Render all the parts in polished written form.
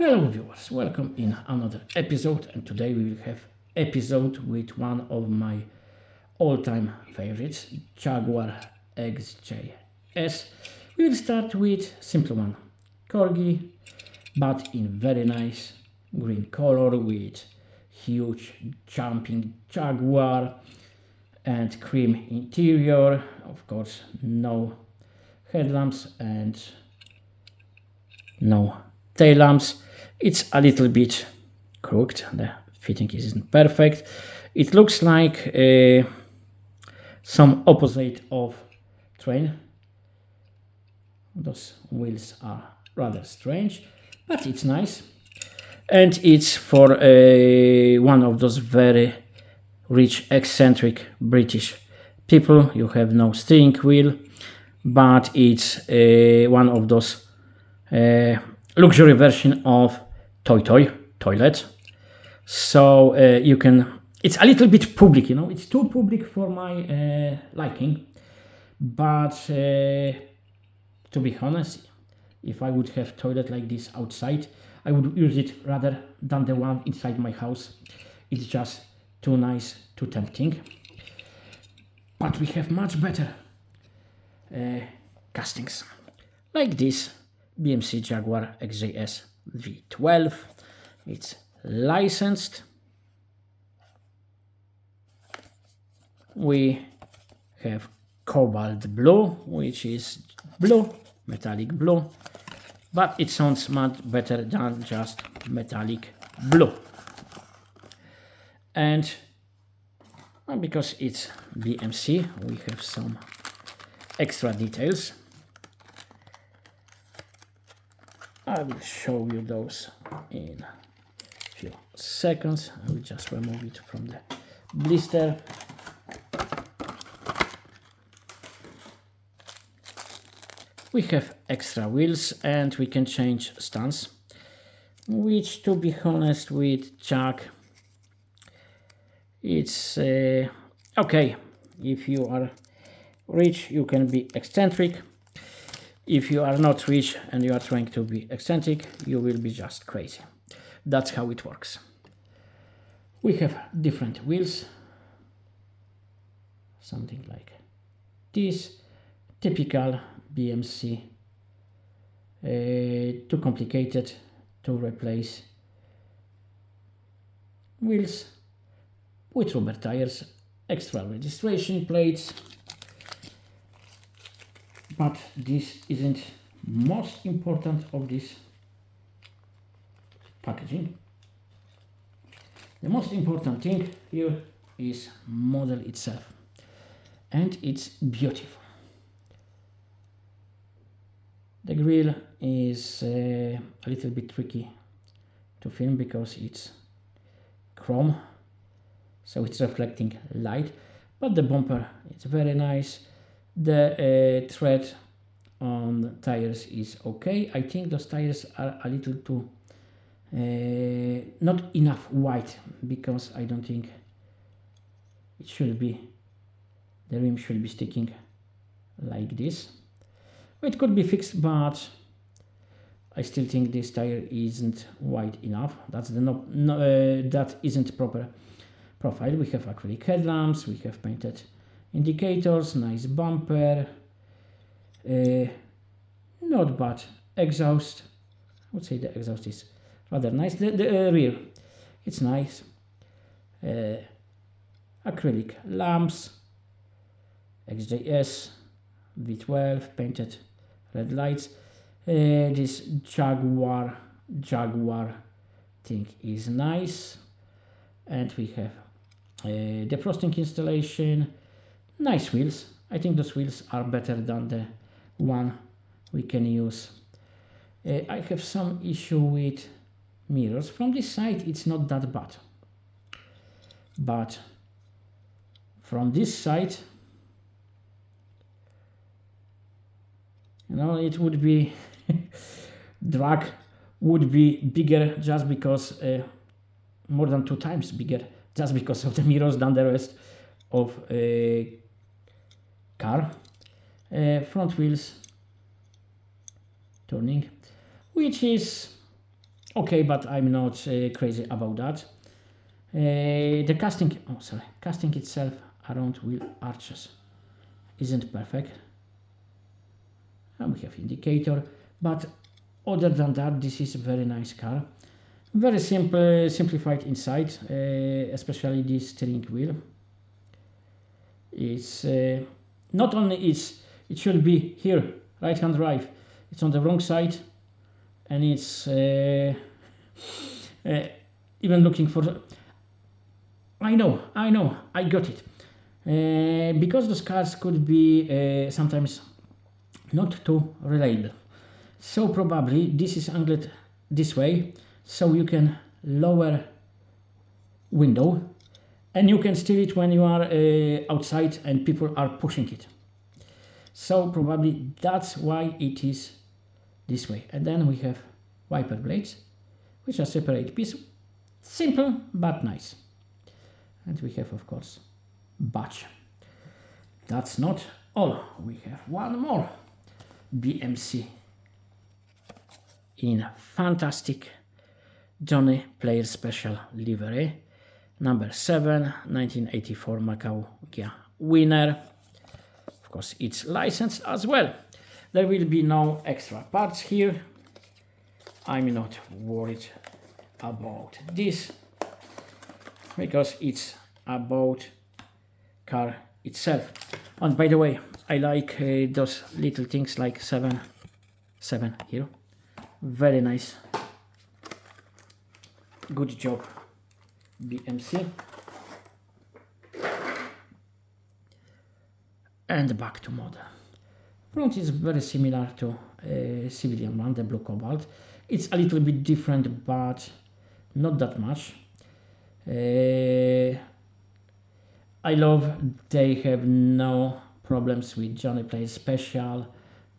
Hello viewers, welcome in another episode, and today we will have episode with one of my all-time favorites, Jaguar XJS. We will start with simple one, Corgi, but in very nice green color with huge jumping Jaguar and cream interior, of course no headlamps and no tail lamps. It's a little bit crooked, the fitting isn't perfect. It looks like some opposite of train. Those wheels are rather strange, but it's nice. And it's for one of those very rich, eccentric British people. You have no steering wheel, but it's one of those luxury version of toilet. So you can. It's a little bit public, It's too public for my liking. But to be honest, if I would have toilet like this outside, I would use it rather than the one inside my house. It's just too nice, too tempting. But we have much better castings, like this BMC Jaguar XJS V12. It's licensed. We have cobalt blue, which is blue, metallic blue, but it sounds much better than just metallic blue. And because it's BMC, we have some extra details. I will show you those in a few seconds. I will just remove it from the blister. We have extra wheels and we can change stance, which, to be honest with Jag, it's okay. If you are rich, you can be eccentric. If you are not rich and you are trying to be eccentric, you will be just crazy. That's how it works. We have different wheels, something like this, typical BMC, too complicated to replace wheels with rubber tires, extra registration plates. But this isn't most important of this packaging. The most important thing here is model itself, and it's beautiful. The grille is a little bit tricky to film because it's chrome, so it's reflecting light, but the bumper is very nice. The tread on the tires is okay. I think those tires are a little too not enough white, because I don't think it should be, the rim should be sticking like this. It could be fixed, but I still think this tire isn't wide enough. That's that isn't proper profile. We have acrylic headlamps, we have painted indicators, nice bumper, not bad exhaust. I would say the exhaust is rather nice. The rear, it's nice. Acrylic lamps, XJS V12, painted red lights. This Jaguar thing is nice, and we have defrosting installation. Nice wheels. I think those wheels are better than the one we can use. I have some issue with mirrors. From this side it's not that bad, but from this side, it would be drag would be bigger, just because more than 2 times bigger, just because of the mirrors than the rest of car. Front wheels turning, which is okay, but I'm not crazy about that. The casting itself around wheel arches isn't perfect. And we have indicator, but other than that, this is a very nice car. Very simple, simplified inside, especially this steering wheel. It's not only it should be here, right hand drive. It's on the wrong side, and it's even looking for. I know, I got it. Because those cars could be sometimes not too reliable. So probably this is angled this way, so you can lower window and you can steer it when you are outside and people are pushing it. So probably that's why it is this way. And then we have wiper blades, which are separate piece. Simple but nice. And we have, of course, batch. That's not all. We have one more BMC in fantastic Johnny Player Special livery. Number 7, 1984 Macau Gia winner. Of course, it's licensed as well. There will be no extra parts here. I'm not worried about this because it's about car itself. And by the way, I like those little things like 7 here. Very nice. Good job, BMC. And back to model. Front is very similar to civilian one, the blue cobalt. It's a little bit different, but not that much. I love they have no problems with Johnny Player Special,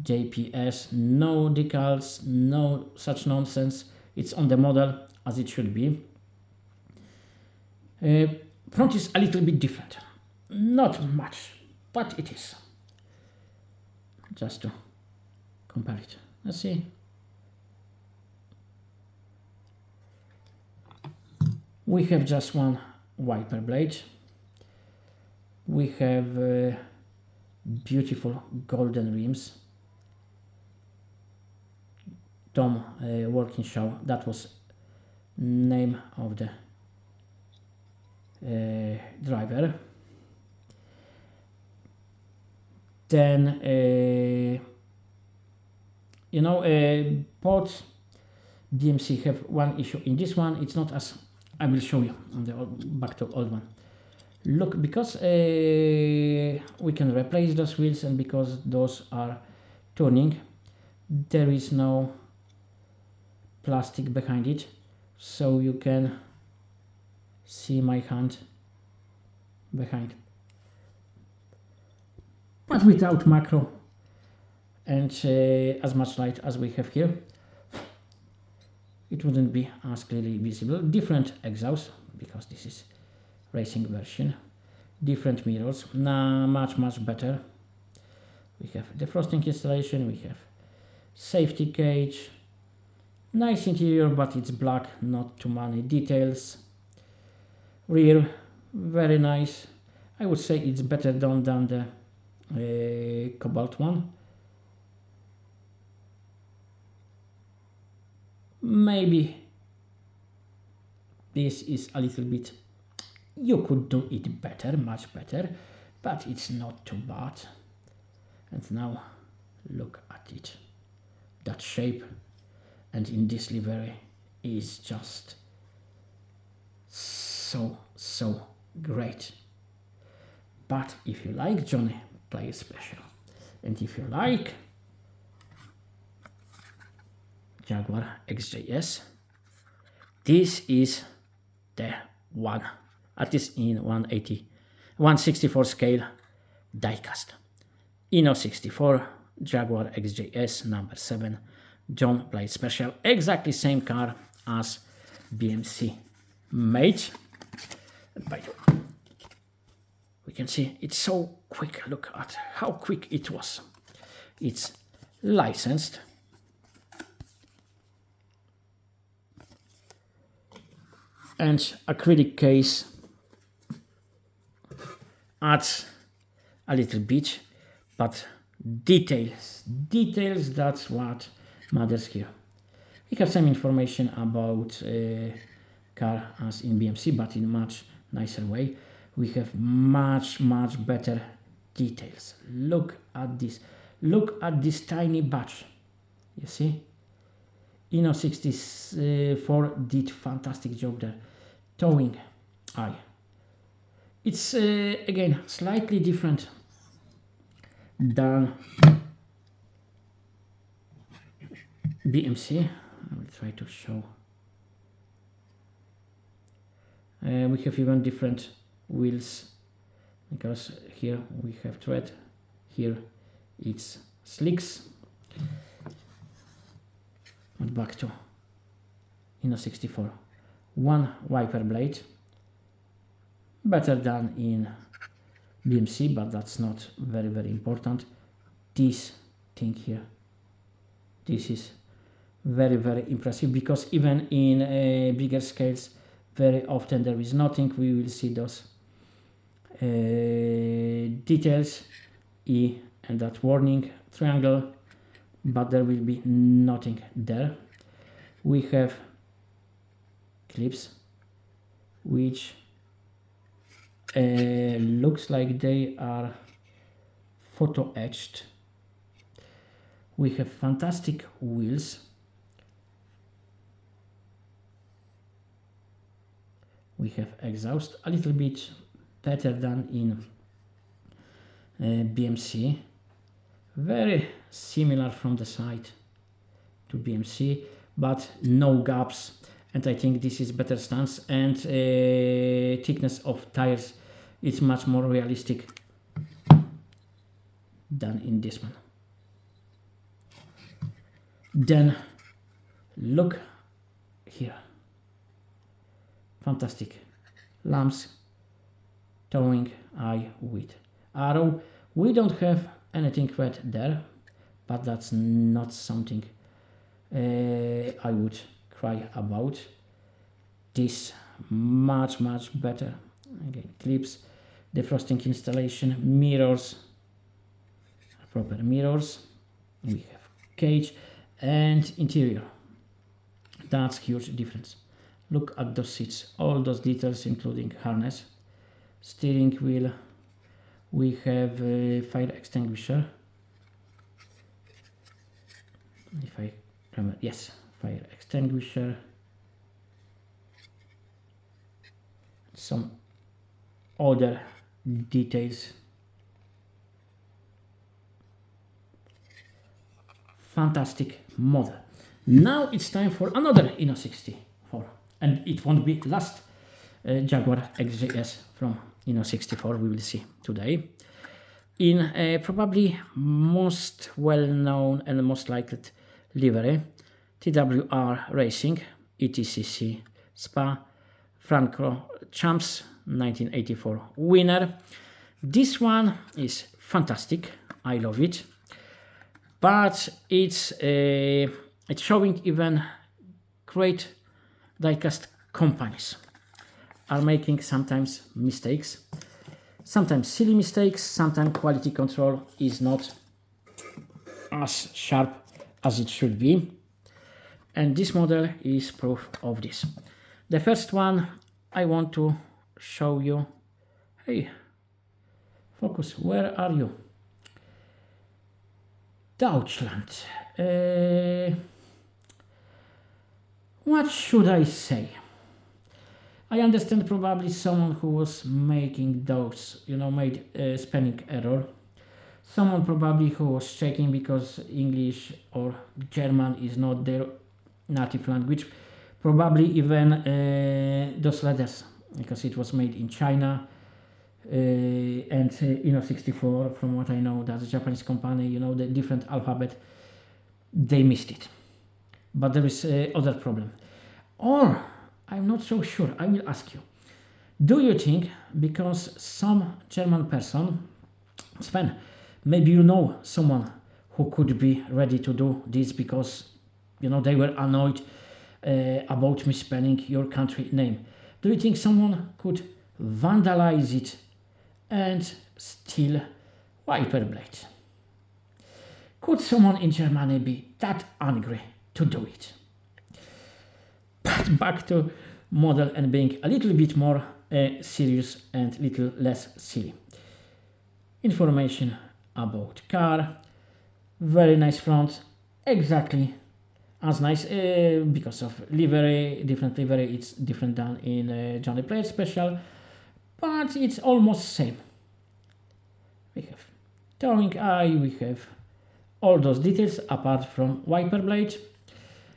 JPS, no decals, no such nonsense. It's on the model as it should be. Front is a little bit different. Not much, but it is. Just to compare it. Let's see. We have just one wiper blade. We have beautiful golden rims. Tom Working Show, that was name of the driver. Then both BMC have one issue. In this one, it's not as I will show you on the back to old one. Look, because we can replace those wheels and because those are tuning, there is no plastic behind it, so you can see my hand behind. But without macro and as much light as we have here, it wouldn't be as clearly visible. Different exhaust, because this is racing version. Different mirrors, much better. We have defrosting installation, we have safety cage. Nice interior, but it's black, not too many details. Rear, very nice. I would say it's better done than the Cobalt one. Maybe this is a little bit, you could do it better, much better, but it's not too bad. And now look at it. That shape and in this livery is just so great. But if you like Johnny Player Special and if you like Jaguar XJS, this is the one, at least in 164 scale diecast. Eno 64 Jaguar XJS number 7 John Player Special, exactly same car as BMC made. And by the way, we can see it's so quick. Look at how quick it was. It's licensed. and acrylic case adds a little bit, but details, that's what matters here. We have some information about car as in BMC, but in much nicer way. We have much better details. Look at this. Look at this tiny batch. You see? Inno 64 did fantastic job there. Towing eye. It's again slightly different than BMC. I will try to show. We have even different wheels, because here we have thread, here it's slicks. And back to Inno 64. One wiper blade, better than in BMC, but that's not very important. This thing here, this is very impressive, because even in bigger scales very often there is nothing. We will see those details, E and that warning triangle, but there will be nothing there. We have clips which looks like they are photo etched. We have fantastic wheels. We have exhaust, a little bit better than in BMC. Very similar from the side to BMC, but no gaps. And I think this is better stance, and thickness of tires is much more realistic than in this one. Then look here. Fantastic. Lamps, towing eye with arrow. We don't have anything red there, but that's not something I would cry about. This much better. Again, clips, defrosting installation, mirrors, proper mirrors. We have cage and interior. That's huge difference. Look at those seats, all those details, including harness, steering wheel. We have a fire extinguisher. If I remember, yes, fire extinguisher. Some other details. Fantastic model. Now it's time for another Inno 64, and it won't be last Jaguar XJS from Inno 64 we will see today. In probably most well-known and most liked livery, TWR Racing, ETCC Spa, Franco Champs 1984 winner. This one is fantastic, I love it, but it's showing even great diecast companies are making sometimes mistakes, sometimes silly mistakes, sometimes quality control is not as sharp as it should be, and this model is proof of this. The first one I want to show you. Hey, focus, where are you? Deutschland. What should I say? I understand probably someone who was making those, made a spelling error. Someone probably who was checking because English or German is not their native language. Probably even those letters, because it was made in China. And Inno 64, from what I know, that's a Japanese company, the different alphabet, they missed it. But there is other problem. Or, I'm not so sure, I will ask you, do you think because some German person, Sven, maybe you know someone who could be ready to do this because, they were annoyed about misspelling your country name. Do you think someone could vandalize it and steal wiper blade? Could someone in Germany be that angry to do it? But back to model and being a little bit more serious and little less silly. Information about car, very nice front, exactly as nice because of livery, different livery, it's different than in Johnny Player Special, but it's almost same. We have towing eye, we have all those details apart from wiper blade,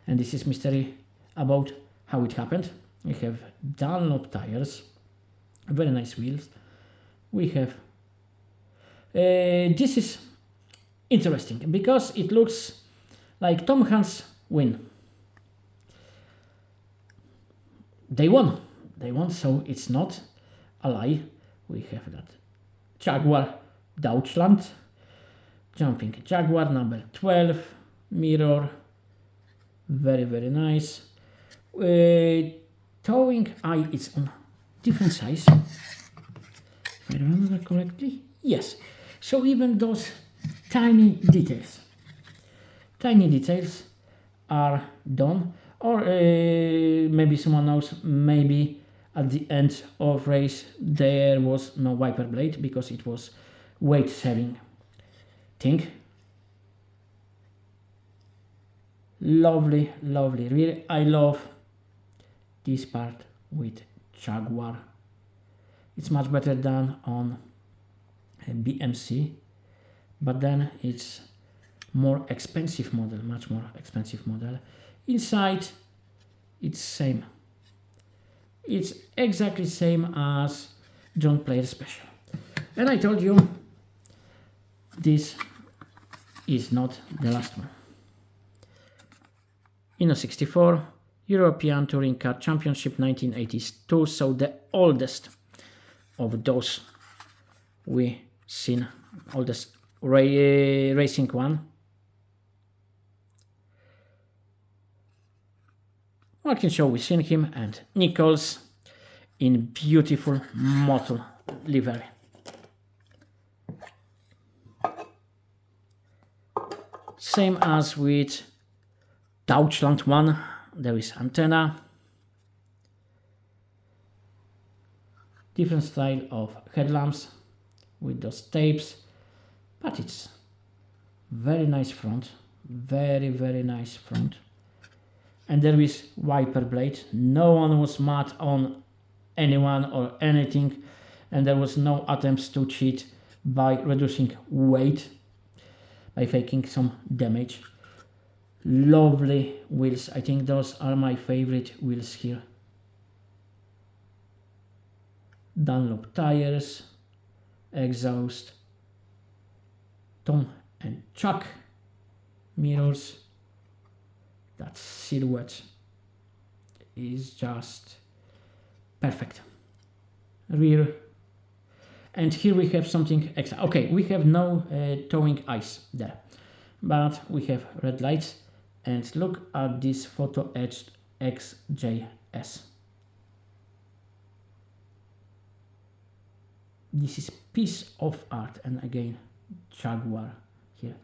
and this is mystery about how it happened. We have Dunlop tires, very nice wheels. We have this is interesting because it looks like Tom Hanks win. They won, so it's not a lie. We have that Jaguar Deutschland, jumping Jaguar number 12, mirror, very nice. Towing eye is on different size, if I remember correctly. Yes, so even those tiny details are done, or maybe someone knows, maybe at the end of race there was no wiper blade because it was weight saving thing. Lovely rear. I love this part with Jaguar. It's much better than on BMC, but then it's more expensive model, much more expensive model. Inside it's same, it's exactly same as John Player Special, and I told you this is not the last one. Inno 64 European Touring Car Championship 1982, so the oldest of those we seen, oldest racing one. Walkinshaw, we seen him, and Nichols in beautiful mottled livery. Same as with Deutschland one, there is antenna, different style of headlamps with those tapes, but it's very nice front, very nice front. And there is wiper blade. No one was mad on anyone or anything, and there was no attempts to cheat by reducing weight, by faking some damage. Lovely wheels. I think those are my favorite wheels here. Dunlop tires, exhaust, Tom and Chuck mirrors. That silhouette is just perfect. Rear, and here we have something extra. Okay, we have no towing eyes there, but we have red lights, and look at this photo etched XJS. This is piece of art, and again Jaguar here.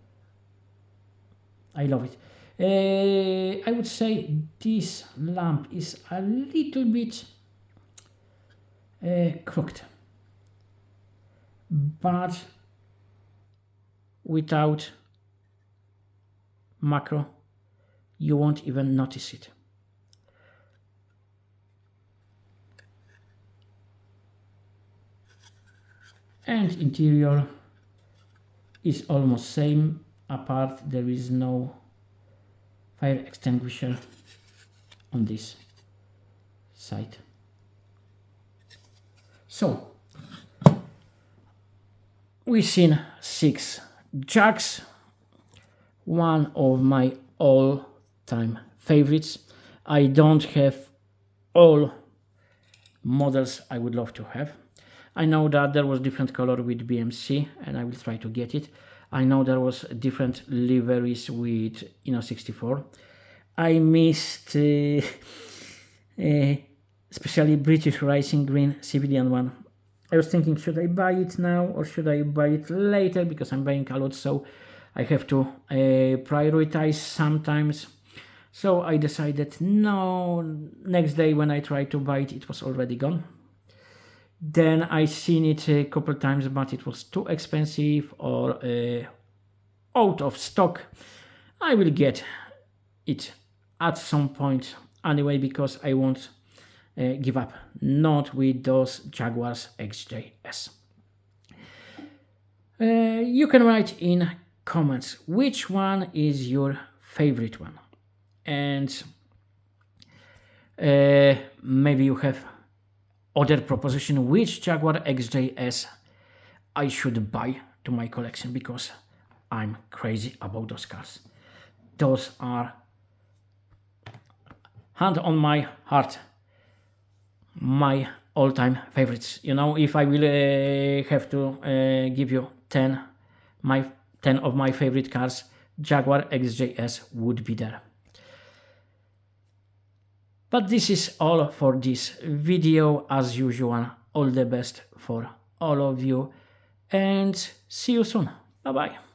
I love it. I would say this lamp is a little bit crooked, but without macro you won't even notice it. And interior is almost same, apart there is no fire extinguisher on this side. So we've seen 6 Jags, one of my all-time favorites. I don't have all models I would love to have. I know that there was different color with BMC, and I will try to get it. I know there was different liveries with Inno 64. I missed especially British Racing Green civilian one. I was thinking, should I buy it now or should I buy it later, because I'm buying a lot, so I have to prioritize sometimes. So I decided no. Next day when I tried to buy it, it was already gone. Then I seen it a couple times, but it was too expensive or out of stock. I will get it at some point anyway, because I won't give up. Not with those Jaguars XJS. You can write in comments which one is your favorite one, and maybe you have other proposition which Jaguar XJS I should buy to my collection, because I'm crazy about those cars. Those are, hand on my heart, my all-time favorites. You know, if I will have to give you 10 of my favorite cars, Jaguar XJS would be there. But this is all for this video. As usual, all the best for all of you, and see you soon. Bye bye.